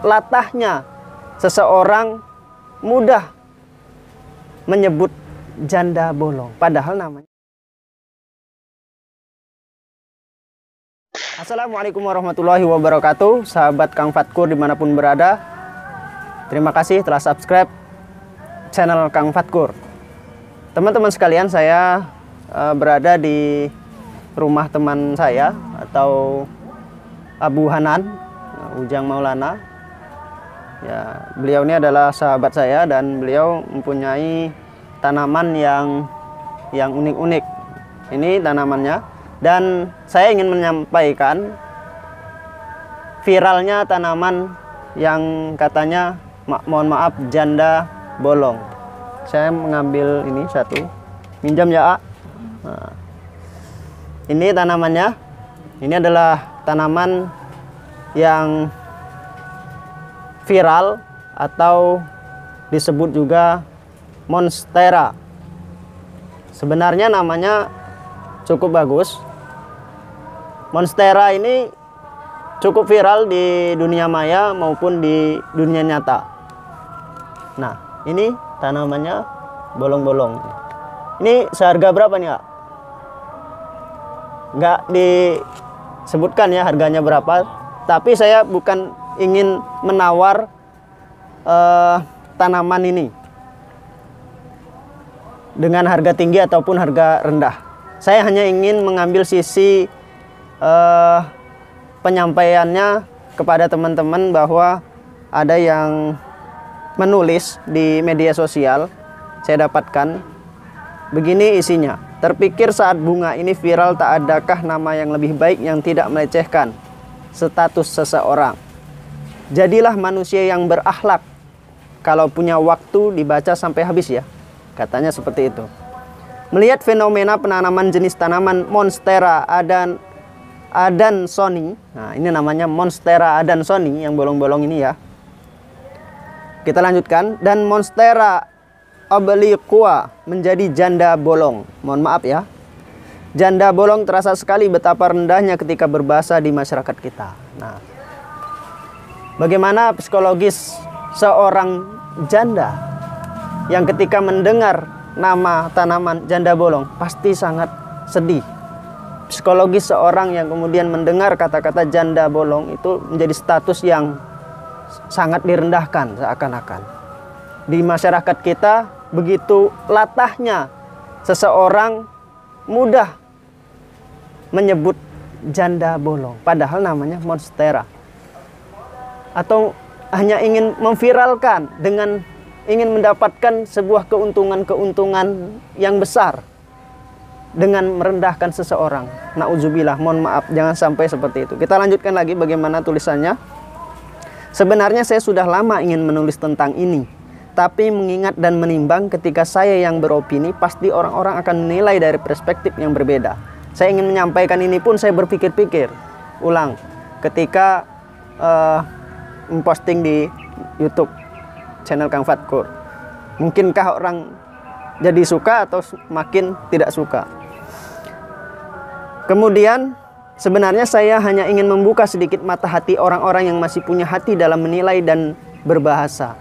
latahnya seseorang mudah menyebut janda bolong, padahal namanya. Assalamualaikum warahmatullahi wabarakatuh, sahabat Kang Fatkur dimanapun berada. Terima kasih telah subscribe channel Kang Fatkur. Teman-teman sekalian, saya berada di rumah teman saya atau Abu Hanan, Ujang Maulana. Ya, beliau ini adalah sahabat saya dan beliau mempunyai tanaman yang unik-unik. Ini tanamannya. Dan saya ingin menyampaikan viralnya tanaman yang katanya, mohon maaf, janda bolong. Saya mengambil ini satu, minjam ya, A. Nah, ini tanamannya. Ini adalah tanaman yang viral atau disebut juga monstera. Sebenarnya namanya cukup bagus. Monstera ini cukup viral di dunia maya maupun di dunia nyata. Nah, ini tanamannya bolong-bolong. Ini seharga berapa nih, Kak? Nggak disebutkan ya harganya berapa. Tapi saya bukan ingin menawar tanaman ini dengan harga tinggi ataupun harga rendah. Saya hanya ingin mengambil sisi penyampaiannya kepada teman-teman bahwa ada yang menulis di media sosial. Saya dapatkan begini isinya. Terpikir saat bunga ini viral, tak adakah nama yang lebih baik yang tidak melecehkan status seseorang. Jadilah manusia yang berakhlak. Kalau punya waktu dibaca sampai habis ya, katanya seperti itu. Melihat fenomena penanaman jenis tanaman monstera adansoni. Nah, ini namanya monstera adansoni yang bolong-bolong ini ya. Kita lanjutkan. Dan monstera obliqua menjadi janda bolong. Mohon maaf ya. Janda bolong terasa sekali betapa rendahnya ketika berbahasa di masyarakat kita. Nah, bagaimana psikologis seorang janda yang ketika mendengar nama tanaman janda bolong pasti sangat sedih. Psikologis seorang yang kemudian mendengar kata-kata janda bolong itu menjadi status yang sangat direndahkan seakan-akan. Di masyarakat kita begitu latahnya seseorang mudah menyebut janda bolong, padahal namanya monstera. Atau hanya ingin memviralkan dengan ingin mendapatkan sebuah keuntungan yang besar dengan merendahkan seseorang. Nauzubillah, mohon maaf, jangan sampai seperti itu. Kita lanjutkan lagi bagaimana tulisannya. Sebenarnya saya sudah lama ingin menulis tentang ini, tapi mengingat dan menimbang ketika saya yang beropini, pasti orang-orang akan menilai dari perspektif yang berbeda. Saya ingin menyampaikan ini pun saya berpikir-pikir ulang ketika memposting di YouTube channel Kang Fatkur. Mungkinkah orang jadi suka atau makin tidak suka? Kemudian sebenarnya saya hanya ingin membuka sedikit mata hati orang-orang yang masih punya hati dalam menilai dan berbahasa.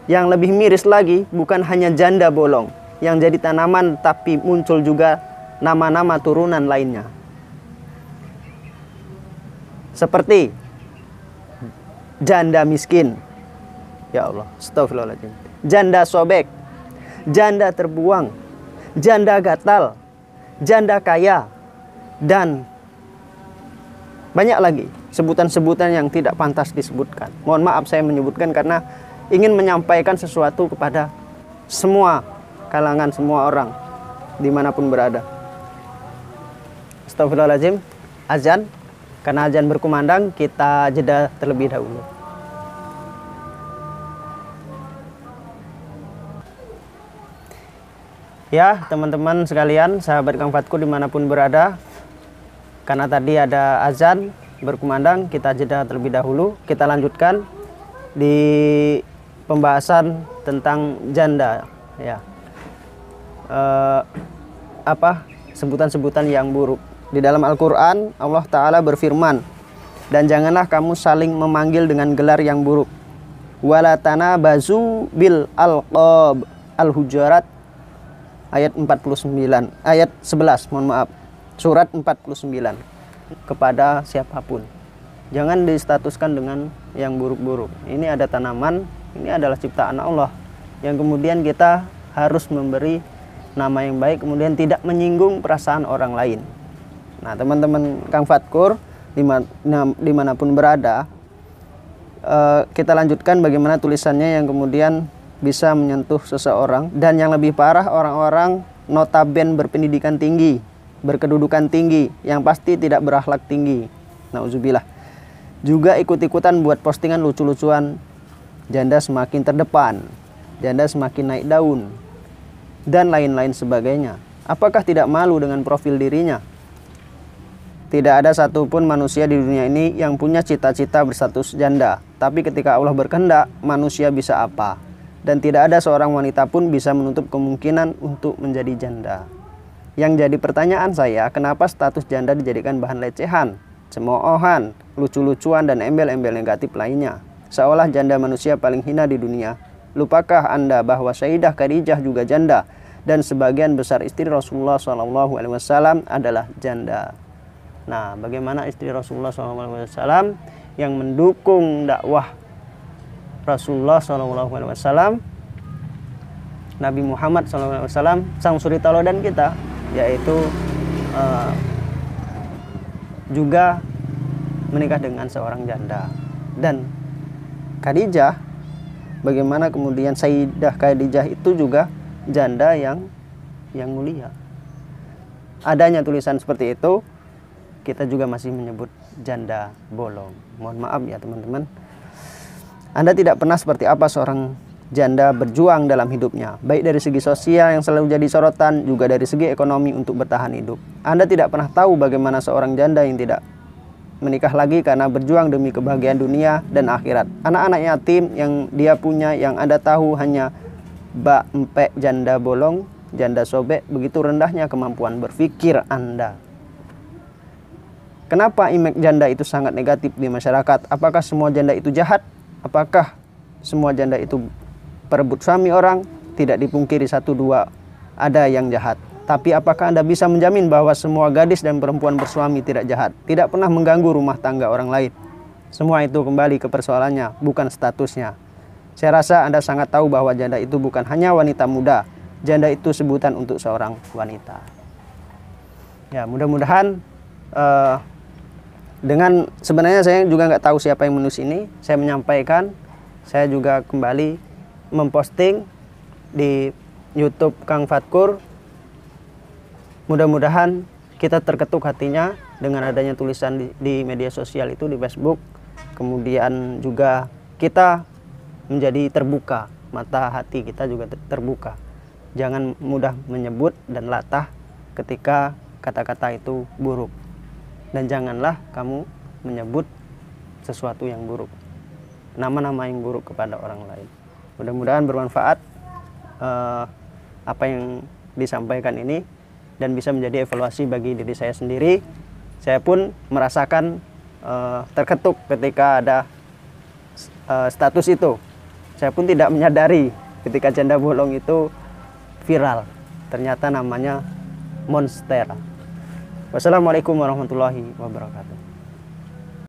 Yang lebih miris lagi, bukan hanya janda bolong yang jadi tanaman, tapi muncul juga nama-nama turunan lainnya. Seperti janda miskin. Ya Allah, astagfirullahaladzim. Janda sobek, janda terbuang, janda gatal, janda kaya, dan banyak lagi sebutan-sebutan yang tidak pantas disebutkan. Mohon maaf saya menyebutkan karena ingin menyampaikan sesuatu kepada semua kalangan, semua orang dimanapun berada. Astagfirullahaladzim. Azan. Karena azan berkumandang, kita jeda terlebih dahulu. Ya teman-teman sekalian, sahabat Kang Fatkur dimanapun berada, karena tadi ada azan berkumandang, kita jeda terlebih dahulu. Kita lanjutkan di pembahasan tentang janda ya. Sebutan-sebutan yang buruk. Di dalam Al-Quran Allah Ta'ala berfirman, Dan janganlah kamu saling memanggil dengan gelar yang buruk. Wala tanabazu bil alqab. Al-Hujurat ayat 49, ayat 11, mohon maaf. Surat 49. Kepada siapapun. Jangan distatuskan dengan yang buruk-buruk. Ini ada tanaman, ini adalah ciptaan Allah. Yang kemudian kita harus memberi nama yang baik, kemudian tidak menyinggung perasaan orang lain. Nah, teman-teman Kang Fatkur, dimanapun berada, kita lanjutkan bagaimana tulisannya yang kemudian bisa menyentuh seseorang. Dan yang lebih parah, orang-orang notaben berpendidikan tinggi, berkedudukan tinggi, yang pasti tidak berakhlak tinggi. Nauzubillah. Juga ikut-ikutan buat postingan lucu-lucuan. Janda semakin terdepan, janda semakin naik daun, dan lain-lain sebagainya. Apakah tidak malu dengan profil dirinya? Tidak ada satupun manusia di dunia ini yang punya cita-cita berstatus janda. Tapi ketika Allah berkehendak, manusia bisa apa? Dan tidak ada seorang wanita pun bisa menutup kemungkinan untuk menjadi janda. Yang jadi pertanyaan saya, kenapa status janda dijadikan bahan lecehan, cemoohan, lucu-lucuan, dan embel-embel negatif lainnya? Seolah janda manusia paling hina di dunia. Lupakah Anda bahwa Sayyidah Khadijah juga janda, dan sebagian besar istri Rasulullah SAW adalah janda? Nah, bagaimana istri Rasulullah SAW yang mendukung dakwah Rasulullah SAW, Nabi Muhammad SAW, sang suri tauladan kita, yaitu juga menikah dengan seorang janda. Dan Khadijah, bagaimana kemudian Sayyidah Khadijah itu juga janda yang mulia. Adanya tulisan seperti itu, kita juga masih menyebut janda bolong. Mohon maaf ya teman-teman. Anda tidak pernah seperti apa seorang janda berjuang dalam hidupnya, baik dari segi sosial yang selalu jadi sorotan, juga dari segi ekonomi untuk bertahan hidup. Anda tidak pernah tahu bagaimana seorang janda yang tidak menikah lagi karena berjuang demi kebahagiaan dunia dan akhirat. Anak-anak yatim yang dia punya, yang Anda tahu hanya bak empek janda bolong, janda sobek. Begitu rendahnya kemampuan berpikir Anda. Kenapa image janda itu sangat negatif di masyarakat? Apakah semua janda itu jahat? Apakah semua janda itu perebut suami orang? Tidak dipungkiri satu dua ada yang jahat. Tapi apakah Anda bisa menjamin bahwa semua gadis dan perempuan bersuami tidak jahat? Tidak pernah mengganggu rumah tangga orang lain. Semua itu kembali ke persoalannya, bukan statusnya. Saya rasa Anda sangat tahu bahwa janda itu bukan hanya wanita muda. Janda itu sebutan untuk seorang wanita. Ya, mudah-mudahan dengan sebenarnya saya juga nggak tahu siapa yang menulis ini. Saya menyampaikan, saya juga kembali memposting di YouTube Kang Fatkur. Mudah-mudahan kita terketuk hatinya dengan adanya tulisan di media sosial itu, di Facebook. Kemudian juga kita menjadi terbuka, mata hati kita juga terbuka. Jangan mudah menyebut dan latah ketika kata-kata itu buruk. Dan janganlah kamu menyebut sesuatu yang buruk, nama-nama yang buruk kepada orang lain. Mudah-mudahan bermanfaat apa yang disampaikan ini, dan bisa menjadi evaluasi bagi diri saya sendiri. Saya pun merasakan terketuk ketika ada status itu. Saya pun tidak menyadari ketika janda bolong itu viral. Ternyata namanya Monstera. Wassalamualaikum warahmatullahi wabarakatuh.